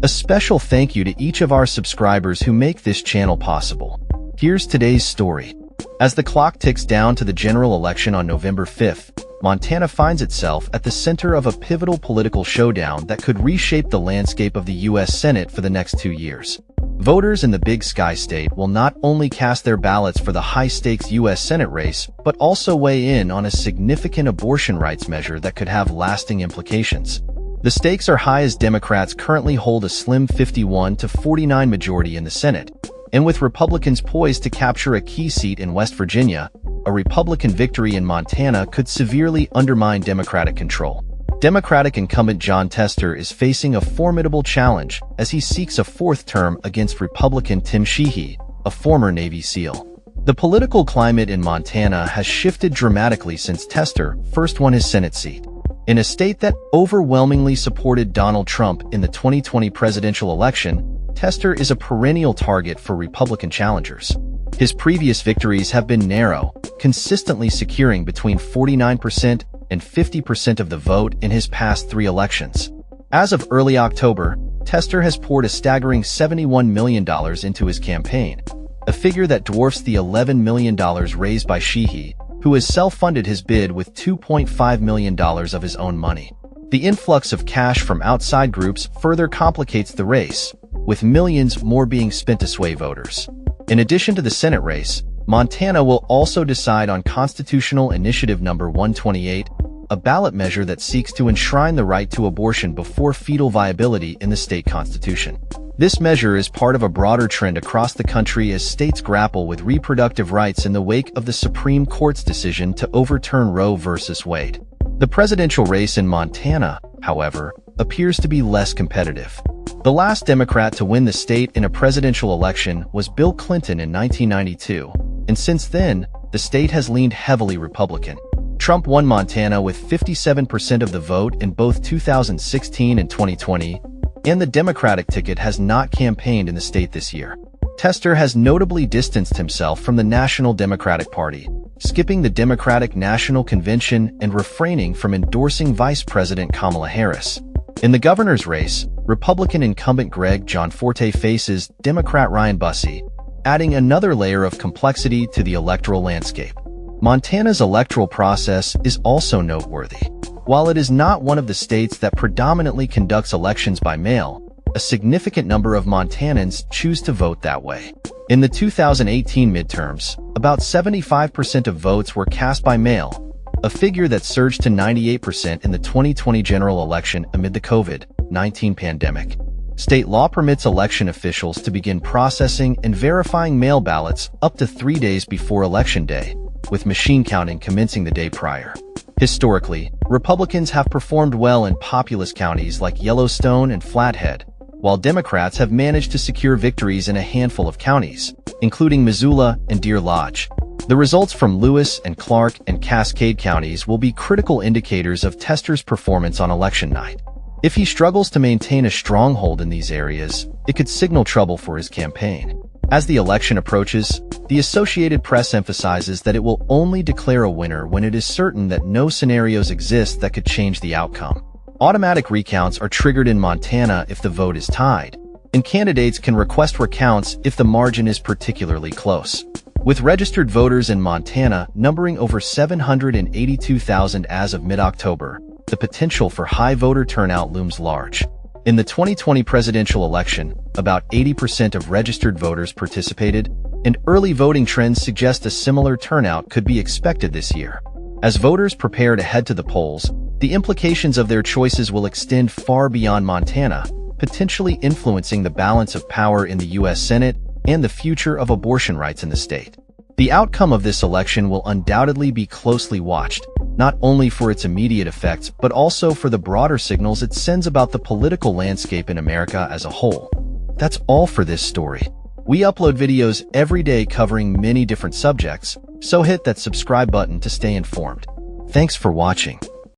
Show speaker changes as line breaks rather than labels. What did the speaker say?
A special thank you to each of our subscribers who make this channel possible. Here's today's story. As the clock ticks down to the general election on November 5th, Montana finds itself at the center of a pivotal political showdown that could reshape the landscape of the U.S. Senate for the next 2 years. Voters in the Big Sky state will not only cast their ballots for the high-stakes U.S. Senate race, but also weigh in on a significant abortion rights measure that could have lasting implications. The stakes are high as Democrats currently hold a slim 51-49 majority in the Senate, and with Republicans poised to capture a key seat in West Virginia, a Republican victory in Montana could severely undermine Democratic control. Democratic incumbent Jon Tester is facing a formidable challenge as he seeks a fourth term against Republican Tim Sheehy, a former Navy SEAL. The political climate in Montana has shifted dramatically since Tester first won his Senate seat. In a state that overwhelmingly supported Donald Trump in the 2020 presidential election, Tester is a perennial target for Republican challengers. His previous victories have been narrow, consistently securing between 49% and 50% of the vote in his past 3 elections. As of early October, Tester has poured a staggering $71 million into his campaign, a figure that dwarfs the $11 million raised by Sheehy, who has self-funded his bid with $2.5 million of his own money. The influx of cash from outside groups further complicates the race, with millions more being spent to sway voters. In addition to the Senate race, Montana will also decide on Constitutional Initiative No. 128, a ballot measure that seeks to enshrine the right to abortion before fetal viability in the state constitution. This measure is part of a broader trend across the country as states grapple with reproductive rights in the wake of the Supreme Court's decision to overturn Roe v. Wade. The presidential race in Montana, however, appears to be less competitive. The last Democrat to win the state in a presidential election was Bill Clinton in 1992, and since then, the state has leaned heavily Republican. Trump won Montana with 57% of the vote in both 2016 and 2020, and the Democratic ticket has not campaigned in the state this year. Tester has notably distanced himself from the National Democratic Party, skipping the Democratic National Convention and refraining from endorsing Vice President Kamala Harris. In the governor's race, Republican incumbent Greg Gianforte faces Democrat Ryan Busse, adding another layer of complexity to the electoral landscape. Montana's electoral process is also noteworthy. While it is not one of the states that predominantly conducts elections by mail, a significant number of Montanans choose to vote that way. In the 2018 midterms, about 75% of votes were cast by mail, a figure that surged to 98% in the 2020 general election amid the COVID-19 pandemic. State law permits election officials to begin processing and verifying mail ballots up to 3 days before Election Day, with machine counting commencing the day prior. Historically, Republicans have performed well in populous counties like Yellowstone and Flathead, while Democrats have managed to secure victories in a handful of counties, including Missoula and Deer Lodge. The results from Lewis and Clark and Cascade counties will be critical indicators of Tester's performance on election night. If he struggles to maintain a stronghold in these areas, it could signal trouble for his campaign. As the election approaches, the Associated Press emphasizes that it will only declare a winner when it is certain that no scenarios exist that could change the outcome. Automatic recounts are triggered in Montana if the vote is tied, and candidates can request recounts if the margin is particularly close. With registered voters in Montana numbering over 782,000 as of mid-October, the potential for high voter turnout looms large. In the 2020 presidential election, about 80% of registered voters participated, and early voting trends suggest a similar turnout could be expected this year. As voters prepare to head to the polls, the implications of their choices will extend far beyond Montana, potentially influencing the balance of power in the U.S. Senate and the future of abortion rights in the state. The outcome of this election will undoubtedly be closely watched, not only for its immediate effects, but also for the broader signals it sends about the political landscape in America as a whole. That's all for this story. We upload videos every day covering many different subjects, so hit that subscribe button to stay informed. Thanks for watching.